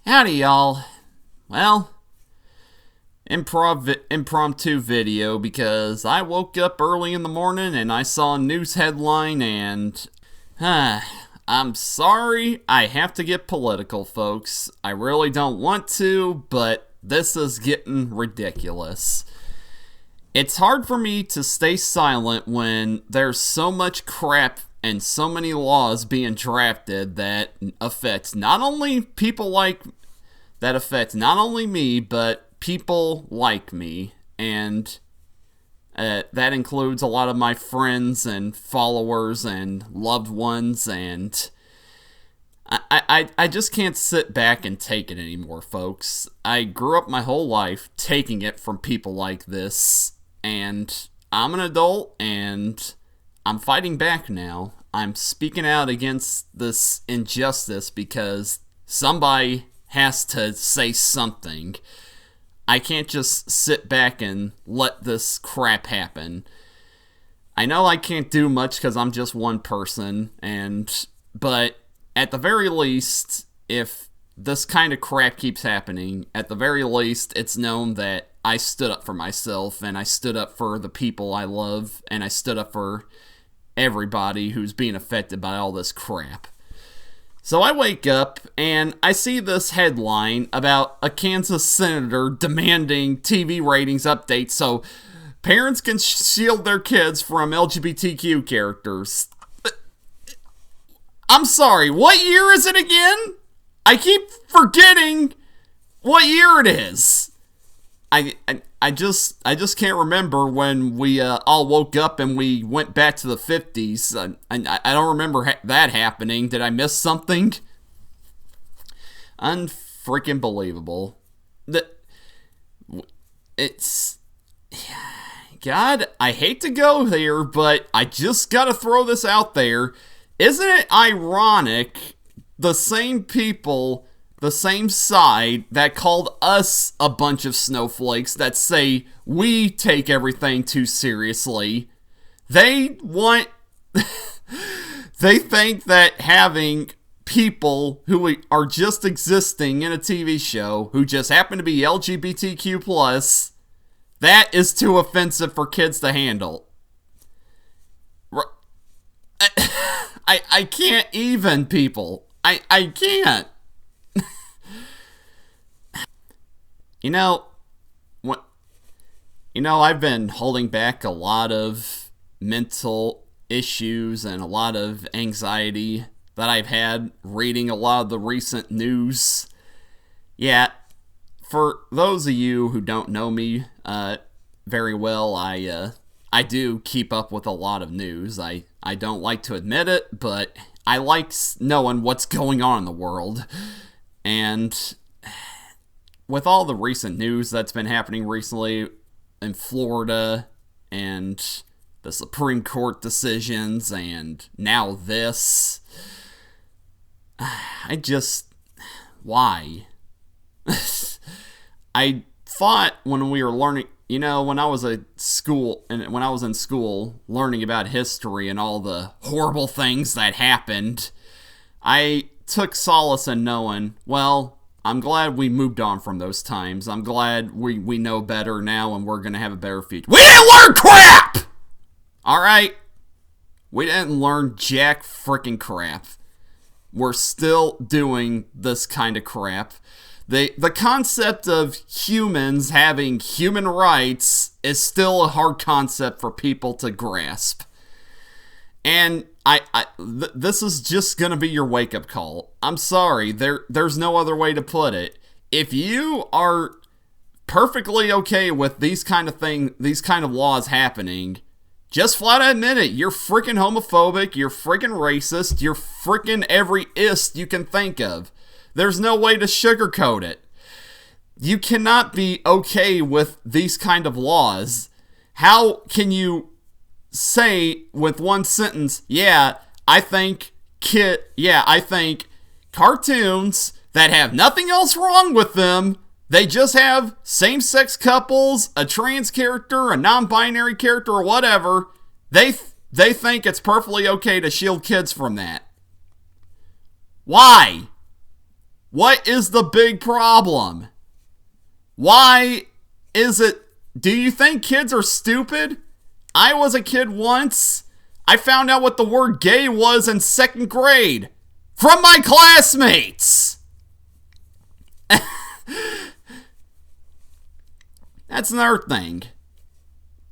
Howdy, y'all. Well, impromptu video because I woke up early in the morning and I saw a news headline and I'm sorry I have to get political, folks. I really don't want to, but this is getting ridiculous. It's hard for me to stay silent when there's so much crap and so many laws being drafted that affect not only me, but people like me. And that includes a lot of my friends and followers and loved ones. And I just can't sit back and take it anymore, folks. I grew up my whole life taking it from people like this. And I'm an adult, and I'm fighting back now. I'm speaking out against this injustice because somebody has to say something. I can't just sit back and let this crap happen. I know I can't do much because I'm just one person, but at the very least, if this kind of crap keeps happening, at the very least, it's known that I stood up for myself, and I stood up for the people I love, and I stood up for everybody who's being affected by all this crap. So I wake up, and I see this headline about a Kansas senator demanding TV ratings updates so parents can shield their kids from LGBTQ characters. I'm sorry, what year is it again? I keep forgetting what year it is. I just can't remember when we all woke up and we went back to the 50s. I don't remember that happening. Did I miss something? Unfreaking believable. It's... God, I hate to go there, but I just gotta throw this out there. Isn't it ironic the same people, the same side that called us a bunch of snowflakes that say we take everything too seriously, they think that having people who are just existing in a TV show who just happen to be LGBTQ+, that is too offensive for kids to handle. I can't even, people. I can't. I've been holding back a lot of mental issues and a lot of anxiety that I've had reading a lot of the recent news. Yeah, for those of you who don't know me very well, I do keep up with a lot of news. I don't like to admit it, but I like knowing what's going on in the world. And with all the recent news that's been happening recently in Florida and the Supreme Court decisions and now this, why? I thought when we were learning, when I was in school learning about history and all the horrible things that happened, I took solace in knowing, well, I'm glad we moved on from those times. I'm glad we know better now and we're going to have a better future. We didn't learn crap! Alright? We didn't learn jack freaking crap. We're still doing this kind of crap. The concept of humans having human rights is still a hard concept for people to grasp. And this is just going to be your wake-up call. I'm sorry, there's no other way to put it. If you are perfectly okay with these kind of laws happening, just flat out admit it. You're freaking homophobic, you're freaking racist, you're freaking every ist you can think of. There's no way to sugarcoat it. You cannot be okay with these kind of laws. How can you say with one sentence, I think cartoons that have nothing else wrong with them, they just have same-sex couples, a trans character, a non-binary character, or whatever, they think it's perfectly okay to shield kids from that. Why? What is the big problem? Why is it? Do you think kids are stupid? I was a kid once. I found out what the word gay was in 2nd grade from my classmates. That's another thing.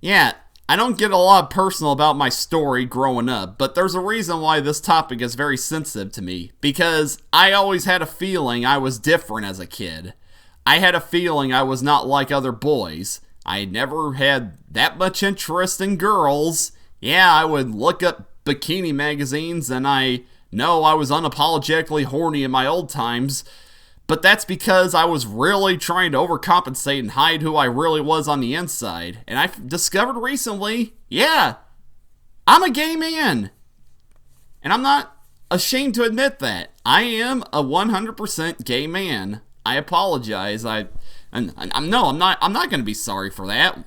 Yeah, I don't get a lot personal about my story growing up, but there's a reason why this topic is very sensitive to me. Because I always had a feeling I was different as a kid. I had a feeling I was not like other boys. I never had that much interest in girls. Yeah, I would look up bikini magazines, and I know I was unapologetically horny in my old times. But that's because I was really trying to overcompensate and hide who I really was on the inside. And I've discovered recently, yeah, I'm a gay man. And I'm not ashamed to admit that. I am a 100% gay man. I apologize. I'm not going to be sorry for that.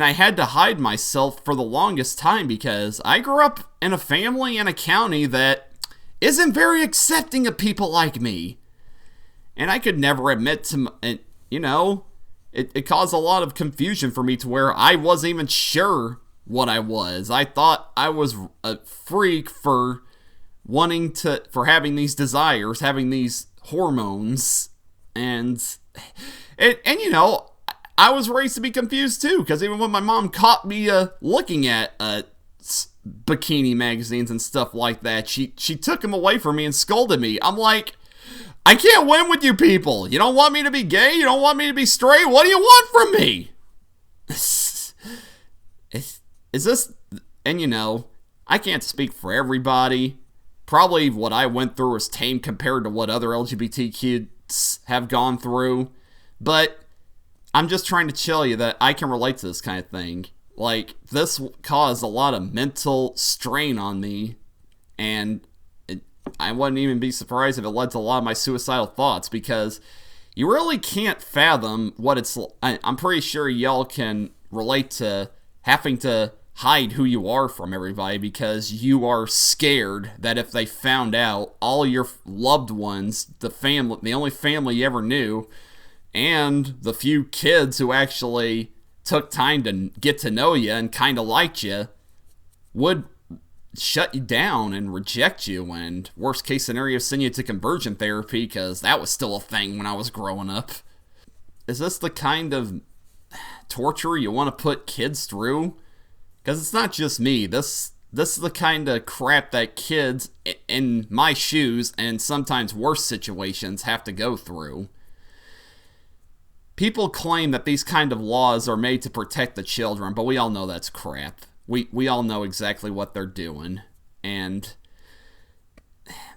I had to hide myself for the longest time because I grew up in a family and a county that isn't very accepting of people like me. And I could never admit to, it caused a lot of confusion for me to where I wasn't even sure what I was. I thought I was a freak for having these desires, having these hormones, and I was raised to be confused too, because even when my mom caught me looking at bikini magazines and stuff like that, she took them away from me and scolded me. I'm like, I can't win with you people. You don't want me to be gay? You don't want me to be straight? What do you want from me? Is this... And I can't speak for everybody. Probably what I went through is tame compared to what other LGBTQs have gone through. But I'm just trying to tell you that I can relate to this kind of thing. Like, this caused a lot of mental strain on me, and I wouldn't even be surprised if it led to a lot of my suicidal thoughts, because you really can't fathom what it's... I'm pretty sure y'all can relate to having to hide who you are from everybody because you are scared that if they found out, all your loved ones, the only family you ever knew, and the few kids who actually took time to get to know you and kind of liked you, would shut you down and reject you, and worst case scenario, send you to conversion therapy, because that was still a thing when I was growing up. Is this the kind of torture you want to put kids through? Because it's not just me. This is the kind of crap that kids in my shoes, and sometimes worse situations, have to go through. People claim that these kind of laws are made to protect the children, but we all know that's crap. We all know exactly what they're doing. And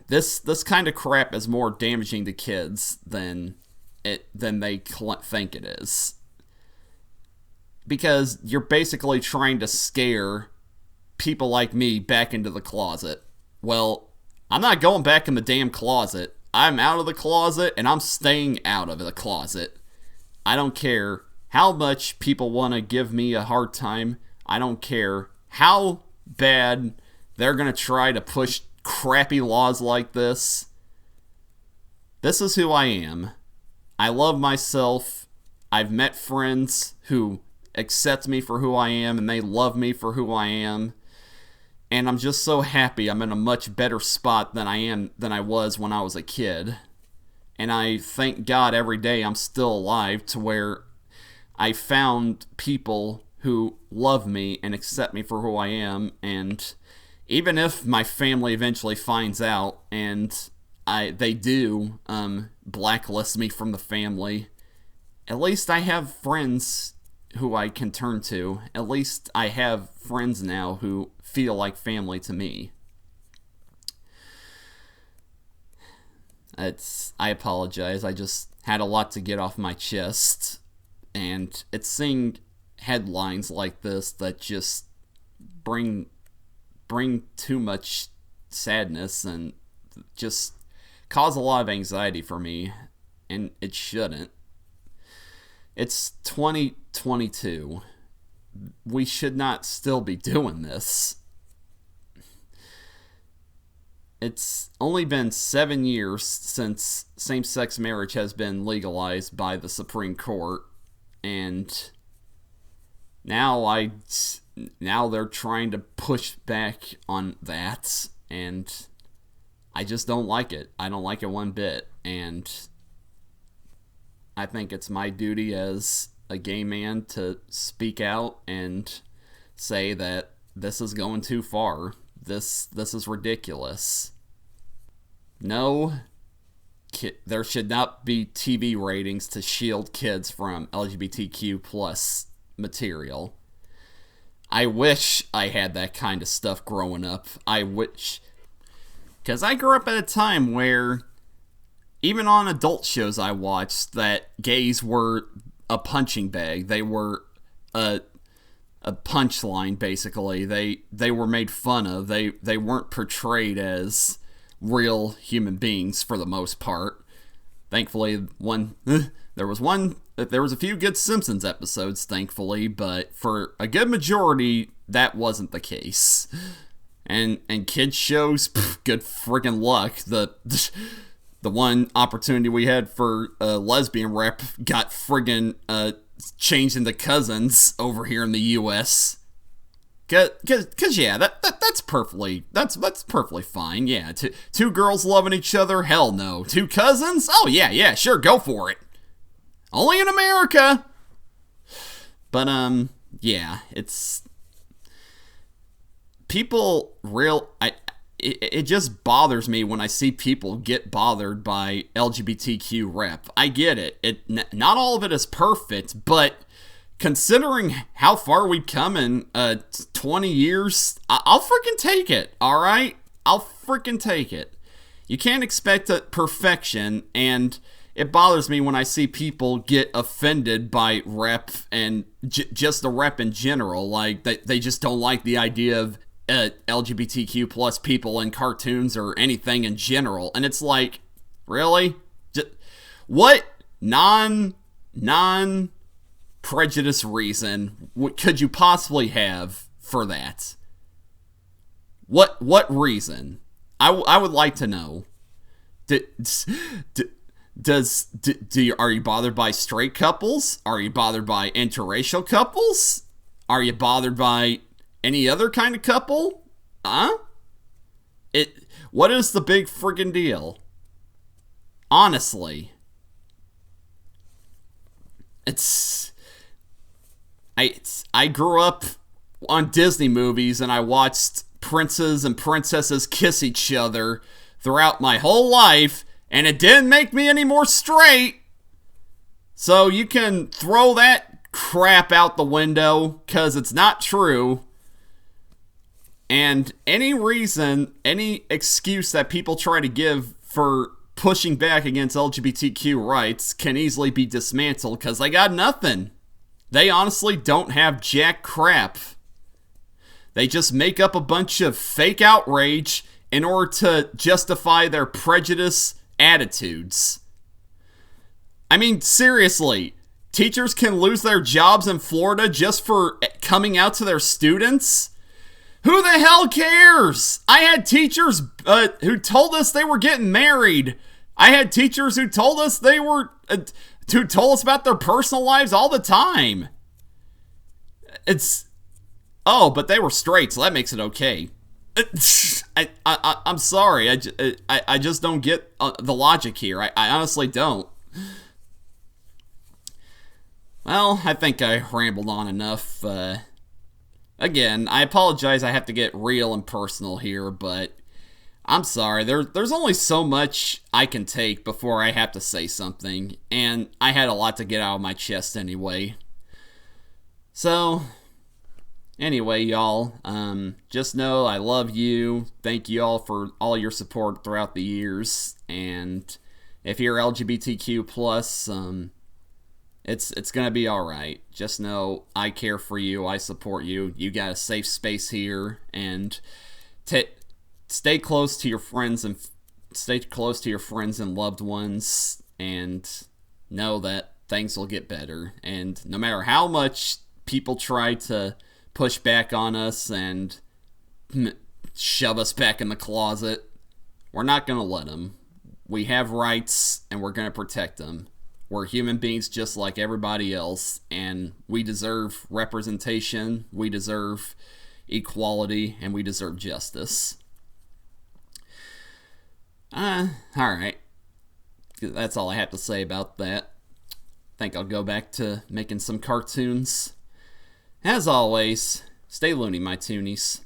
this kind of crap is more damaging to kids than they think it is. Because you're basically trying to scare people like me back into the closet. Well, I'm not going back in the damn closet. I'm out of the closet, and I'm staying out of the closet. I don't care how much people want to give me a hard time. I don't care how bad they're going to try to push crappy laws like this. This is who I am. I love myself. I've met friends who accept me for who I am, and they love me for who I am. And I'm just so happy I'm in a much better spot than I was when I was a kid. And I thank God every day I'm still alive, to where I found people who love me and accept me for who I am. And even if my family eventually finds out and they do blacklist me from the family, at least I have friends who I can turn to. At least I have friends now who feel like family to me. I apologize. I just had a lot to get off my chest, and it's seeing headlines like this that just bring too much sadness and just cause a lot of anxiety for me, and it shouldn't. It's 2022. We should not still be doing this. it's only been 7 years since same-sex marriage has been legalized by the Supreme Court, and now they're trying to push back on that, and I just don't like it. I don't like it one bit, and I think it's my duty as a gay man to speak out and say that this is going too far. This is ridiculous. No, there should not be TV ratings to shield kids from LGBTQ plus material. I wish I had that kind of stuff growing up. I wish. Because I grew up at a time where, even on adult shows I watched, that gays were a punching bag. They were a punchline, basically. They were made fun of. They weren't portrayed as real human beings for the most part. Thankfully, there was a few good Simpsons episodes, thankfully, but for a good majority, that wasn't the case. And kids shows, good friggin' luck. The one opportunity we had for a lesbian rep got friggin' changed into cousins over here in the U.S. Cause yeah, that's perfectly fine. Yeah, two girls loving each other, hell no. Two cousins? Oh yeah, sure, go for it. Only in America. But yeah, it's people it just bothers me when I see people get bothered by LGBTQ rep. I get it. Not all of it is perfect, but considering how far we've come in 20 years, I'll freaking take it, alright? I'll freaking take it. You can't expect perfection, and it bothers me when I see people get offended by rep and just the rep in general. Like, they just don't like the idea of LGBTQ plus people in cartoons or anything in general. And it's like, really? What non-prejudice reason could you possibly have for that? What reason? I would like to know. Are you bothered by straight couples? Are you bothered by interracial couples? Are you bothered by any other kind of couple? Huh? What is the big friggin' deal? Honestly. I grew up on Disney movies and I watched princes and princesses kiss each other throughout my whole life, and it didn't make me any more straight. So you can throw that crap out the window, because it's not true. And any reason, any excuse that people try to give for pushing back against LGBTQ rights can easily be dismantled, because they got nothing. They honestly don't have jack crap. They just make up a bunch of fake outrage in order to justify their prejudice attitudes. I mean, seriously, teachers can lose their jobs in Florida just for coming out to their students? Who the hell cares? I had teachers who told us they were getting married. I had teachers who told us who told us about their personal lives all the time. But they were straight, so that makes it okay. I'm sorry. I just don't get the logic here. I honestly don't. Well, I think I rambled on enough. Again, I apologize I have to get real and personal here, but I'm sorry. There's only so much I can take before I have to say something, and I had a lot to get out of my chest anyway. So, anyway, y'all, just know I love you. Thank you all for all your support throughout the years, and if you're LGBTQ+, it's gonna be alright. Just know I care for you, I support you. You got a safe space here, and stay close to your friends and loved ones, and know that things will get better. And no matter how much people try to push back on us and shove us back in the closet, We're not going to let them. We have rights, and we're going to protect them. We're human beings just like everybody else, and we deserve representation, we deserve equality, and we deserve justice. Alright. That's all I have to say about that. I think I'll go back to making some cartoons. As always, stay loony, my toonies.